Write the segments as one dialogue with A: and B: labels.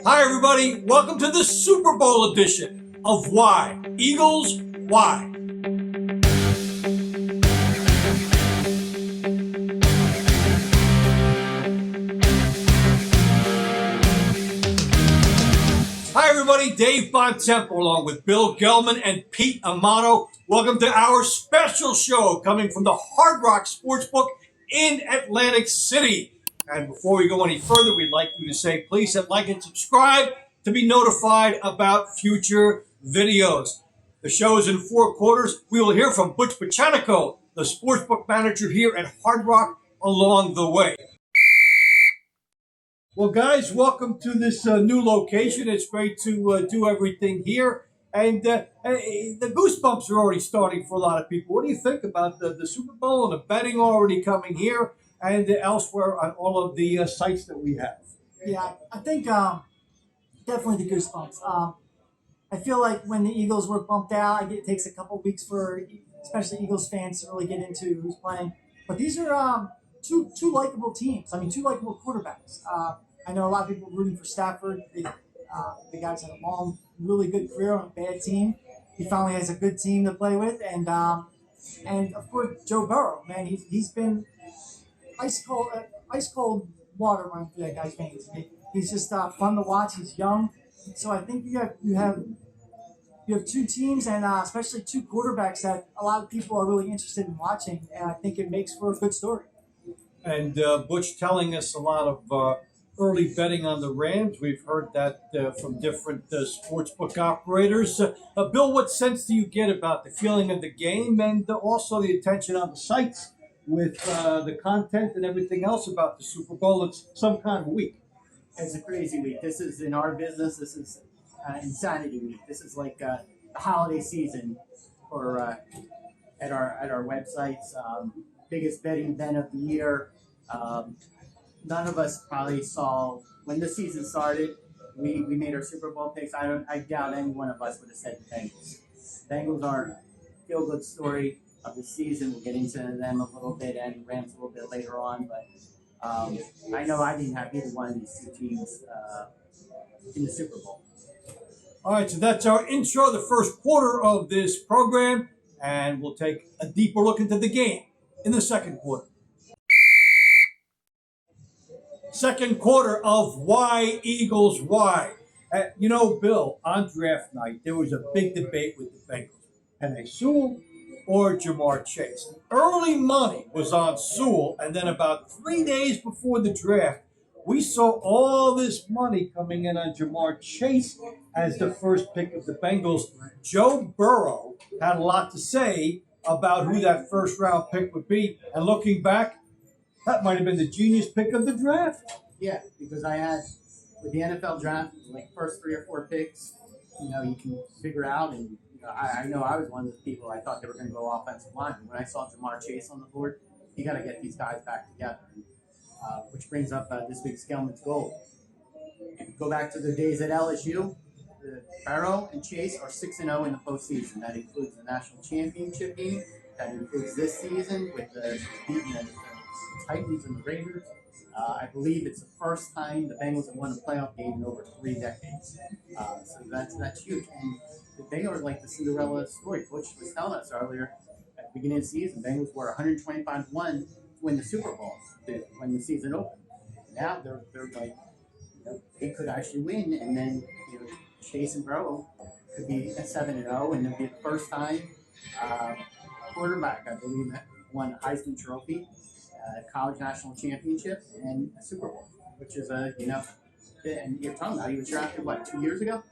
A: Hi, everybody. Welcome to the Super Bowl edition of Why. Eagles, why? Hi, everybody. Dave Bontempo along with Bill Gelman and Pete Amato. Welcome to our special show coming from the Hard Rock Sportsbook in Atlantic City. And before we go any further, we'd like you to say, please hit like and subscribe to be notified about future videos. The show is in 4 quarters. We will hear from Butch Buchanico, the sportsbook manager here at Hard Rock, along the way. Well, guys, welcome to this new location. It's great to do everything here. And the goosebumps are already starting for a lot of people. What do you think about the Super Bowl and the betting already coming here and elsewhere on all of the sites that we have?
B: Yeah, I think definitely the goosebumps. I feel like when the Eagles were bumped out, it takes a couple weeks for especially Eagles fans to really get into who's playing. But these are two likable teams. I mean, two likable quarterbacks. I know a lot of people rooting for Stafford. The guy's had a long, really good career on a bad team. He finally has a good team to play with, and of course Joe Burrow. Man, he's been ice cold water running through that guy's veins. He's just fun to watch. He's young, so I think you have two teams and especially two quarterbacks that a lot of people are really interested in watching, and I think it makes for a good story.
A: And Butch telling us a lot of early betting on the Rams. We've heard that from different sportsbook operators. Bill, what sense do you get about the feeling of the game and also the attention on the sites with the content and everything else about the Super Bowl? It's some kind of week.
C: It's a crazy week. This is, in our business, this is insanity week. This is like the holiday season for at our websites. Biggest betting event of the year. None of us probably saw when the season started. We made our Super Bowl picks. I doubt any one of us would have said the Bengals. Bengals are a feel-good story of the season. We'll get into them a little bit and Rams a little bit later on, but I know I didn't have either one of these two teams in the Super Bowl.
A: All right, so that's our intro, the first quarter of this program, and we'll take a deeper look into the game in the second quarter. Second quarter of Why Eagles Why. Bill, on draft night, there was a big debate with the Bengals. Penei Sewell or Jamar Chase. Early money was on Sewell, and then about 3 days before the draft, we saw all this money coming in on Jamar Chase as the first pick of the Bengals. Joe Burrow had a lot to say about who that first round pick would be, and looking back, that might have been the genius pick of the draft.
C: Yeah, because I had, with the NFL draft, like first 3 or 4 picks, you can figure out. And I know I was one of those people, I thought they were going to go offensive line. And when I saw Jamar Chase on the board, you got to get these guys back together. Which brings up this week's Gelman's goal. If you go back to the days at LSU, Burrow and Chase are 6-0 in the postseason. That includes the national championship game. That includes this season with the beating the Titans and the Raiders. I believe it's the first time the Bengals have won a playoff game in over 3 decades. So that's huge. And they are like the Cinderella story. Butch was telling us earlier at the beginning of the season, Bengals were 125-1 to win the Super Bowl when the season opened. Now they're like, they could actually win, and then Chase and Burrow could be at 7-0, and it'll be the first time quarterback, I believe, that won a Heisman Trophy, college national championship, and a Super Bowl, which is and you're talking about he was drafted 2 years ago?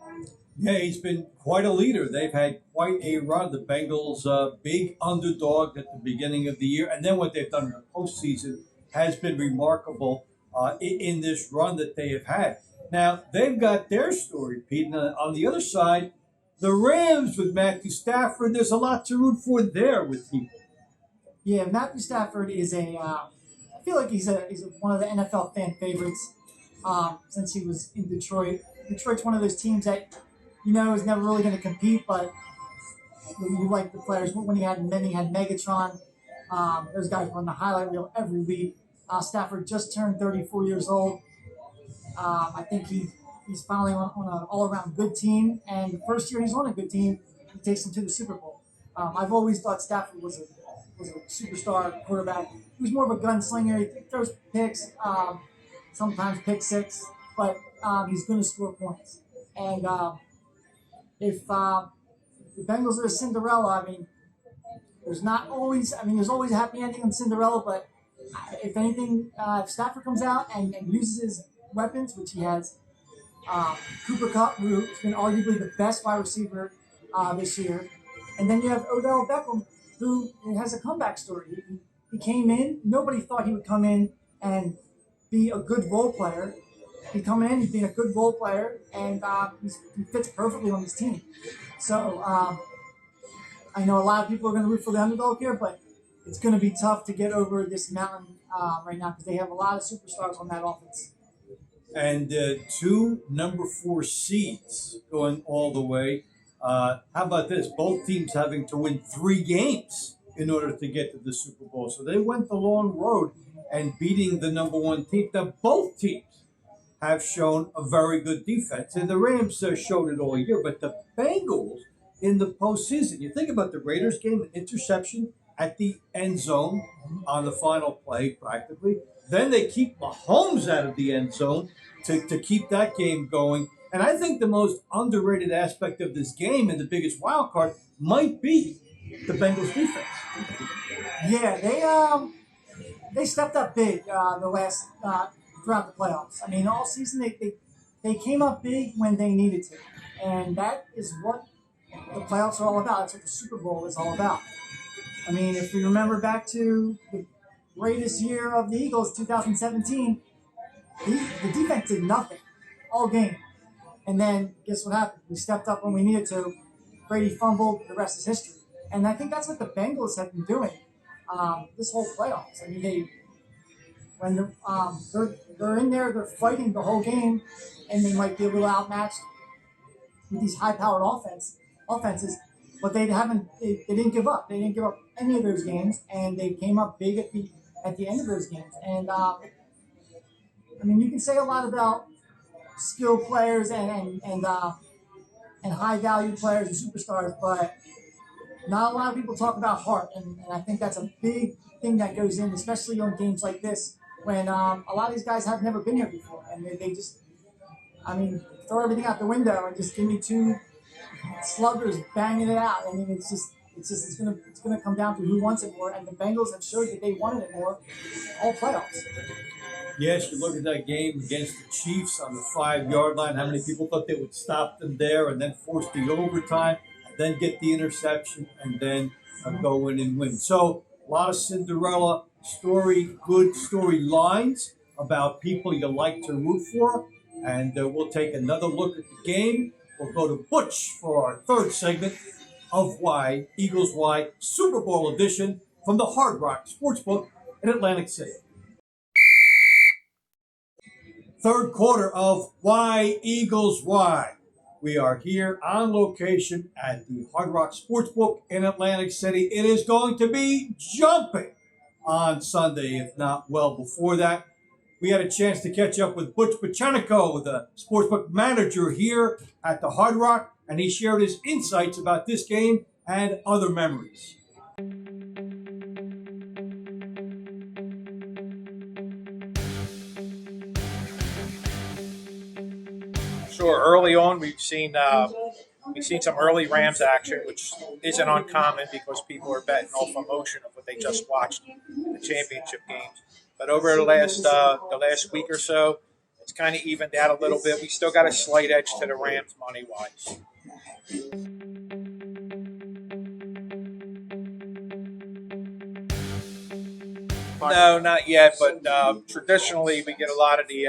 A: Yeah, he's been quite a leader. They've had quite a run. The Bengals, big underdog at the beginning of the year, and then what they've done in the postseason has been remarkable in this run that they have had. Now, they've got their story, Pete. And on the other side, the Rams with Matthew Stafford, there's a lot to root for there with people.
B: Yeah, Matthew Stafford is I feel like he's one of the NFL fan favorites since he was in Detroit. Detroit's one of those teams that is never really going to compete, but you like the players. When he had Megatron, those guys were on the highlight reel every week. Stafford just turned 34 years old. I think he he's finally on an all-around good team, and the first year he's on a good team, he takes them to the Super Bowl. I've always thought Stafford was a superstar quarterback. He was more of a gunslinger. He throws picks, sometimes pick six, but he's going to score points. And if the Bengals are a Cinderella, I mean, there's always a happy ending in Cinderella, but if anything, if Stafford comes out and uses his weapons, which he has, Kupp, who's been arguably the best wide receiver this year, and then you have Odell Beckham, who has a comeback story. He came in, nobody thought he would come in and be a good role player. He's coming in, he's being a good role player, and he fits perfectly on this team. So I know a lot of people are going to root for the underdog here, but it's going to be tough to get over this mountain right now because they have a lot of superstars on that offense.
A: And two number 4 seeds going all the way. How about this? Both teams having to win 3 games in order to get to the Super Bowl. So they went the long road and beating the number 1 team. Now, both teams have shown a very good defense. And the Rams showed it all year. But the Bengals in the postseason, you think about the Raiders game, an interception at the end zone on the final play practically. Then they keep Mahomes out of the end zone to keep that game going. And I think the most underrated aspect of this game and the biggest wild card might be the Bengals defense.
B: Yeah, they stepped up big the last throughout the playoffs. I mean, all season they came up big when they needed to, and that is what the playoffs are all about. It's what the Super Bowl is all about. I mean, if we remember back to the greatest year of the Eagles, 2017, the defense did nothing all game. And then guess what happened? We stepped up when we needed to. Brady fumbled. The rest is history. And I think that's what the Bengals have been doing this whole playoffs. I mean, they're in there, they're fighting the whole game, and they might be a little outmatched with these high-powered offenses. But they didn't give up. They didn't give up any of those games, and they came up big at the end of those games. And I mean, you can say a lot about skilled players and high value players and superstars, but not a lot of people talk about heart, and I think that's a big thing that goes in, especially on games like this when a lot of these guys have never been here before, and they just, I mean, throw everything out the window and just give me 2 sluggers banging it out. I mean, it's gonna come down to who wants it more, and the Bengals have showed that they wanted it more all playoffs.
A: Yes, you look at that game against the Chiefs on the 5-yard line. How many people thought they would stop them there and then force the overtime, and then get the interception, and then go in and win? So a lot of Cinderella good storylines about people you like to root for. And we'll take another look at the game. We'll go to Butch for our 3rd segment of Why, Eagles Why, Super Bowl edition from the Hard Rock Sportsbook in Atlantic City. 3rd quarter of Why, Eagles Why. We are here on location at the Hard Rock Sportsbook in Atlantic City. It is going to be jumping on Sunday, if not well before that. We had a chance to catch up with Butch Buchanico, the sportsbook manager here at the Hard Rock, and he shared his insights about this game and other memories.
D: Sure. Early on, we've seen some early Rams action, which isn't uncommon because people are betting off emotion of what they just watched in the championship games. But over the last week or so, it's kind of evened out a little bit. We still got a slight edge to the Rams money-wise. No, not yet. But traditionally, we get a lot of the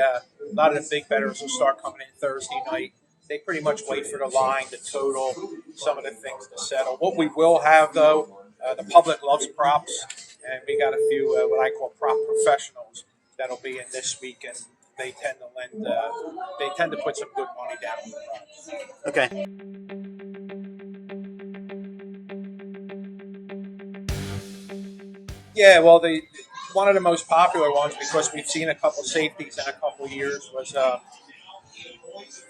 D: big bettors will start coming in Thursday night. They pretty much wait for the line, the total, some of the things to settle. What we will have, though, the public loves props. And we got a few what I call prop professionals that'll be in this week, and they tend to put some good money down on the props.
C: Okay.
D: Yeah, well, one of the most popular ones, because we've seen a couple safeties in a couple years, was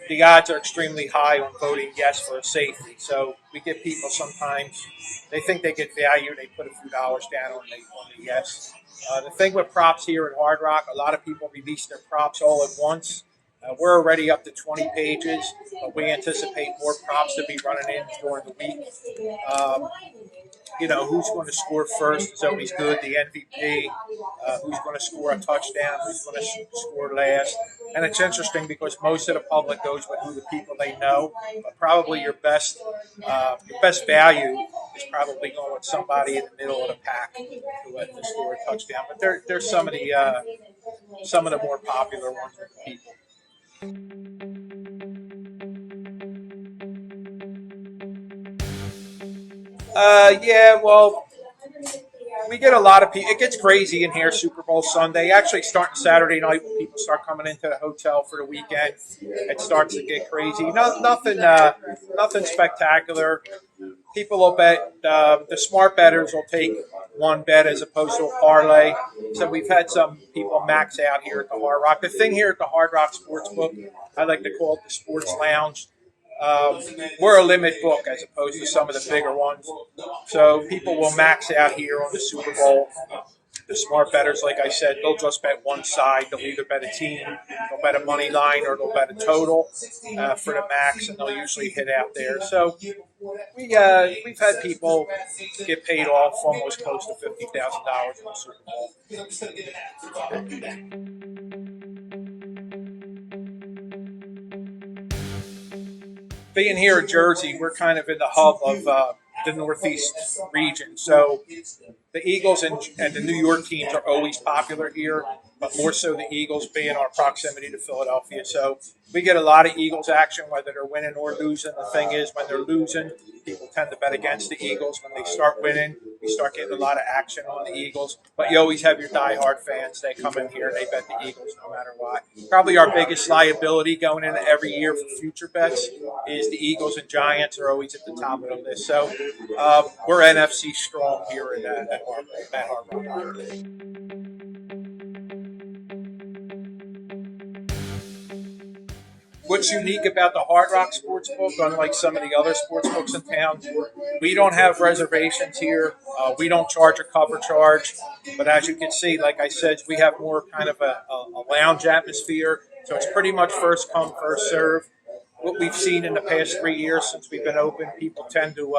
D: the odds are extremely high on voting yes for a safety. So we get people sometimes, they think they get value, they put a few dollars down on the yes. The thing with props here at Hard Rock, a lot of people release their props all at once. We're already up to 20 pages, but we anticipate more props to be running in during the week. Who's going to score first is always good. The MVP, who's going to score a touchdown, who's going to score last. And it's interesting because most of the public goes with who the people they know, but probably your best value is probably going with somebody in the middle of the pack to score a touchdown. But there's some of the more popular ones with the people. Yeah, well, we get a lot of people. It gets crazy in here Super Bowl Sunday. Actually, starting Saturday night when people start coming into the hotel for the weekend, it starts to get crazy. Nothing spectacular. People will bet. The smart bettors will take one bet as opposed to a parlay. So we've had some people max out here at the Hard Rock. The thing here at the Hard Rock Sportsbook, I like to call it the Sports Lounge. We're a limit book as opposed to some of the bigger ones. So people will max out here on the Super Bowl. The smart bettors, like I said, they'll just bet one side. They'll either bet a team, they'll bet a money line, or they'll bet a total for the max, and they'll usually hit out there. So we've had people get paid off almost close to $50,000 in the Super Bowl. Being here in Jersey, we're kind of in the hub of the Northeast region. So the Eagles and the New York teams are always popular here, but more so the Eagles being our proximity to Philadelphia. So we get a lot of Eagles action, whether they're winning or losing. The thing is, when they're losing, people tend to bet against the Eagles. When they start winning, we start getting a lot of action on the Eagles. But you always have your diehard fans. They come in here and they bet the Eagles no matter what. Probably our biggest liability going into every year for future bets is the Eagles and Giants are always at the top of the list. So we're NFC strong here at Hard Rock. What's unique about the Hard Rock Sportsbook, unlike some of the other sportsbooks in town, we don't have reservations here. We don't charge a cover charge. But as you can see, like I said, we have more kind of a lounge atmosphere. So it's pretty much first come, first serve. What we've seen in the past 3 years since we've been open, people tend to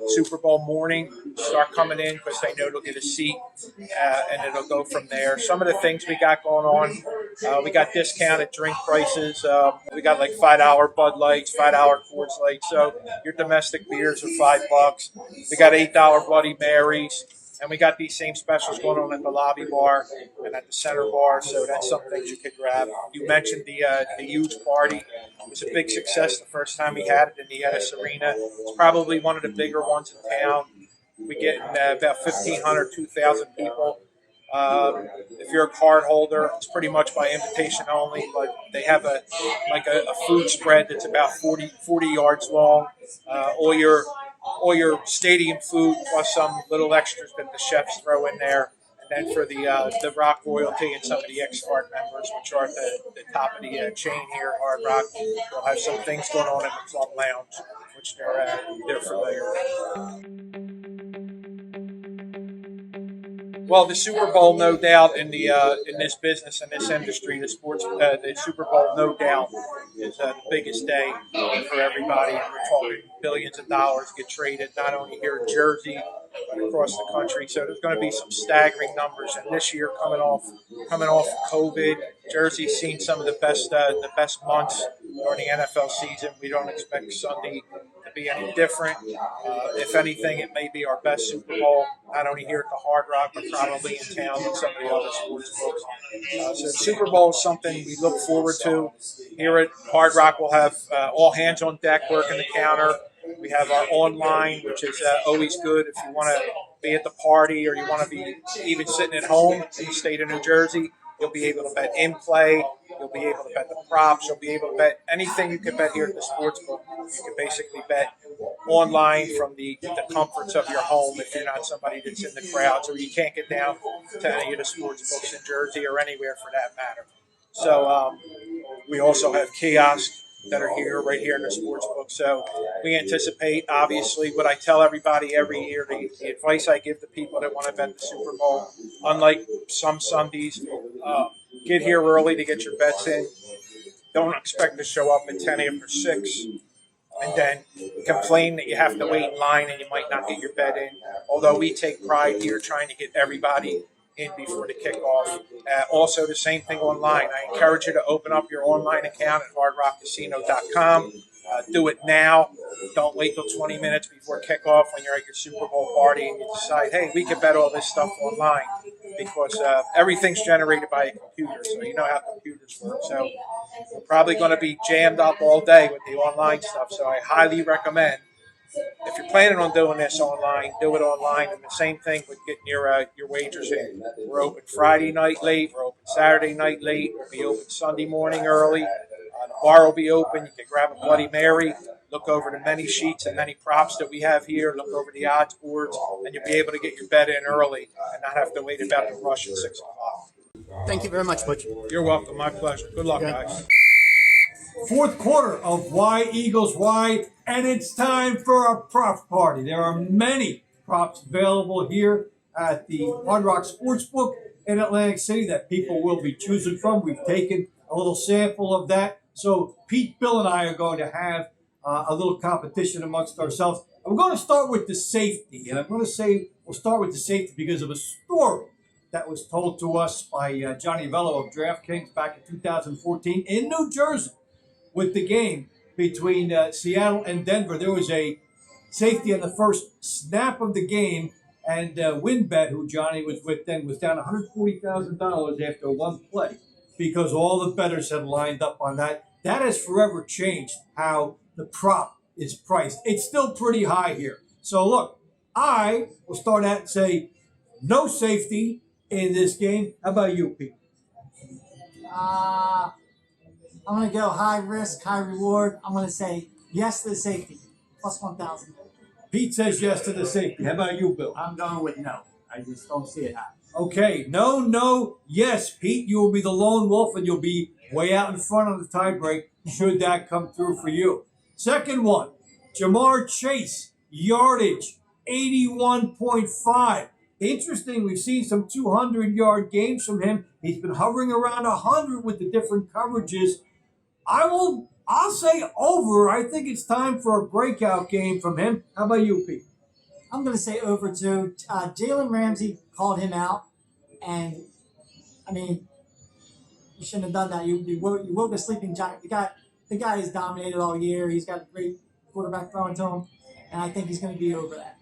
D: Super Bowl morning start coming in because they know they'll get a seat, and it'll go from there. Some of the things we got going on, we got discounted drink prices. We got like $5 Bud Lights, $5 Coors Lights. So your domestic beers are $5. We got $8 Bloody Marys. And we got these same specials going on at the lobby bar and at the center bar, so that's some things you could grab. You mentioned the huge party. It was a big success the first time we had it in the Ennis Arena. It's probably one of the bigger ones in town. We get about 1,500, 2,000 people. If you're a card holder, it's pretty much by invitation only, but they have a food spread that's about 40 yards long. All your stadium food plus some little extras that the chefs throw in there. And then for the Rock Royalty and some of the X-Card members, which are at the top of the chain here at Hard Rock, they'll have some things going on in the club lounge, which they're familiar with. Well, the Super Bowl, no doubt, in this business, in this industry, the Super Bowl, no doubt, is the biggest day for everybody. We're talking billions of dollars get traded, not only here in Jersey, but across the country. So there's going to be some staggering numbers. And this year, coming off COVID, Jersey's seen some of the best months during the NFL season. We don't expect Sunday to be any different. If anything, it may be our best Super Bowl, not only here at the Hard Rock, but probably in town with some of the other sports books. So the Super Bowl is something we look forward to. Here at Hard Rock, we'll have all hands on deck working the counter. We have our online, which is always good if you want to be at the party or you want to be even sitting at home in the state of New Jersey. You'll be able to bet in play. You'll be able to bet the props. You'll be able to bet anything you can bet here at the sportsbook. You can basically bet online from the comforts of your home if you're not somebody that's in the crowds or you can't get down to any of the sportsbooks in Jersey or anywhere for that matter. So we also have kiosks that are here, right here in the Sportsbook. So we anticipate, obviously, what I tell everybody every year, the advice I give to people that want to bet the Super Bowl, unlike some Sundays, get here early to get your bets in. Don't expect to show up at 10 after 6 and then complain that you have to wait in line and you might not get your bet in. Although we take pride here trying to get everybody in before the kickoff. Also, the same thing online. I encourage you to open up your online account at hardrockcasino.com. Do it now. Don't wait till 20 minutes before kickoff when you're at your Super Bowl party and you decide, hey, we can bet all this stuff online, because everything's generated by a computer, so you know how computers work. So we're probably going to be jammed up all day with the online stuff, so I highly recommend, if you're planning on doing this online, do it online. And the same thing with getting your wagers in. We're open Friday night late. We're open Saturday night late. We'll be open Sunday morning early. The bar will be open. You can grab a Bloody Mary, look over the many sheets and many props that we have here, look over the odds boards, and you'll be able to get your bet in early and not have to wait about the rush at 6 o'clock.
C: Thank you very much, Butch.
D: You're welcome. My pleasure. Good luck, guys.
A: Fourth quarter of Why Eagles Why, and it's time for a prop party. There are many props available here at the Hard Rock Sportsbook in Atlantic City that people will be choosing from. We've taken a little sample of that. So Pete, Bill, and I are going to have a little competition amongst ourselves. And we're going to start with the safety. And I'm going to say we'll start with the safety because of a story that was told to us by Johnny Vello of DraftKings back in 2014 in New Jersey. With the game between Seattle and Denver, there was a safety on the first snap of the game, and WinBet, who Johnny was with then, was down $140,000 after one play because all the bettors had lined up on that. That has forever changed how the prop is priced. It's still pretty high here. So look, I will start out and say no safety in this game. How about you, Pete?
B: I'm going to go high risk, high reward. I'm going to say yes to the safety, plus 1,000.
A: Pete says yes to the safety. How about you, Bill?
C: I'm going with no. I just don't see it happening.
A: Okay, no, yes, Pete. You will be the lone wolf, and you'll be way out in front of the tiebreak should that come through for you. Second one, Jamar Chase, yardage, 81.5. Interesting, we've seen some 200-yard games from him. He's been hovering around 100 with the different coverages. I'll say over. I think it's time for a breakout game from him. How about you, Pete?
B: I'm going to say over too. Jalen Ramsey called him out, and I mean, you shouldn't have done that. You woke a sleeping giant. The guy has dominated all year. He's got a great quarterback throwing to him, and I think he's going to be over that.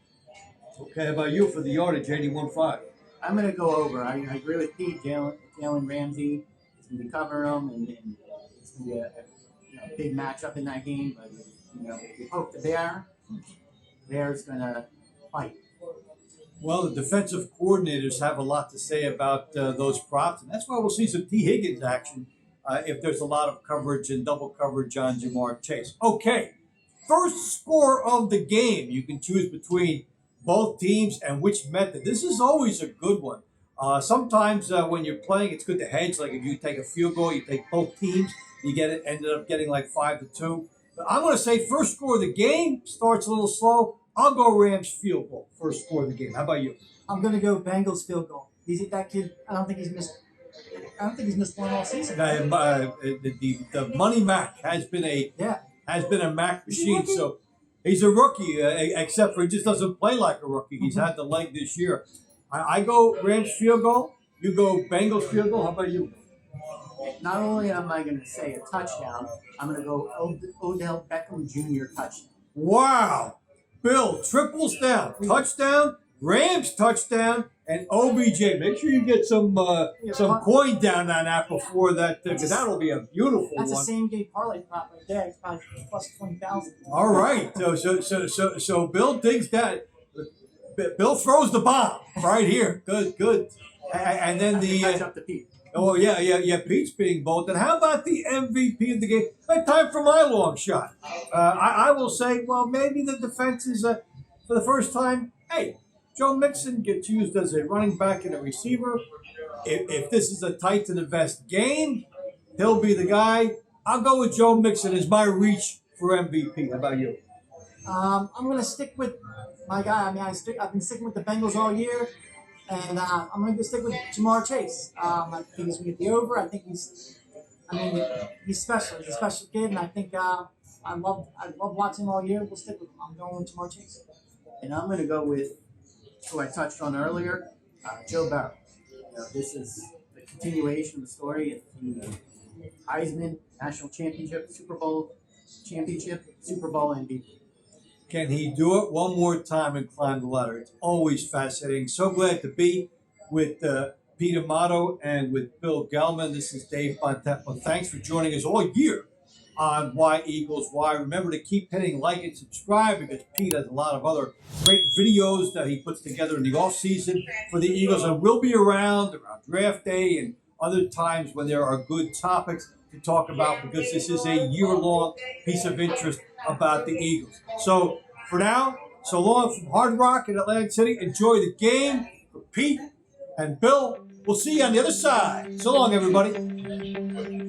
A: Okay, how about you for the yardage, 81.5?
C: I'm going to go over. I agree with Pete. Jalen Ramsey is going to be covering him, and it's going to be a big matchup in that game. But we hope the Bear's going to fight.
A: Well, the defensive coordinators have a lot to say about those props, and that's why we'll see some T. Higgins action if there's a lot of coverage and double coverage on Jamar Chase. Okay, first score of the game. You can choose between both teams and which method. This is always a good one. Sometimes when you're playing, it's good to hedge. Like if you take a field goal, you take both teams, you ended up getting like 5-2. But I'm going to say first score of the game starts a little slow. I'll go Rams field goal, first score of the game. How about you?
B: I'm going to go Bengals field goal. That kid, I don't think he's missed one all season.
A: The Money Mac has been a Mac machine. So he's a rookie, except for he just doesn't play like a rookie. He's had the leg this year. I go Rams field goal. You go Bengals field goal. How about you?
C: Not only am I going to say a touchdown, I'm going to go Odell Beckham Jr. touchdown.
A: Wow. Bill triples down. Touchdown, Rams touchdown, and OBJ. Make sure you get some coin down on that before that, because that'll be a beautiful one.
B: That's a same game parlay prop right there. It's probably plus 20,000.
A: All right. So Bill digs that. Bill throws the bomb right here. Good. And then
C: catch up to Pete.
A: Oh, yeah. Pete's being bold. And how about the MVP of the game? Time for my long shot. I will say, well, maybe the defense is, for the first time, hey, Joe Mixon gets used as a running back and a receiver. If this is a tight to the vest game, he'll be the guy. I'll go with Joe Mixon as my reach for MVP. How about you?
B: I'm going to stick with my guy. I mean, I've been sticking with the Bengals all year, and I'm going to stick with Jamar Chase. I think he's going to get the over. I think he's special. He's a special kid, and I think I love watching him all year. We'll stick with him. I'm going with Jamar Chase.
C: And I'm going to go with who I touched on earlier, Joe Burrow. This is the continuation of the story. The Heisman, National Championship, Super Bowl Championship, Super Bowl MVP.
A: Can he do it one more time and climb the ladder? It's always fascinating. So glad to be with Pete Amato and with Bill Gelman. This is Dave Bontempo. Thanks for joining us all year on Why Eagles Why. Remember to keep hitting like and subscribe because Pete has a lot of other great videos that he puts together in the offseason for the Eagles. And we'll be around draft day and other times when there are good topics to talk about because this is a year-long piece of interest about the Eagles. So for now, so long from Hard Rock in Atlantic City. Enjoy the game. For Pete and Bill, we'll see you on the other side. So long, everybody.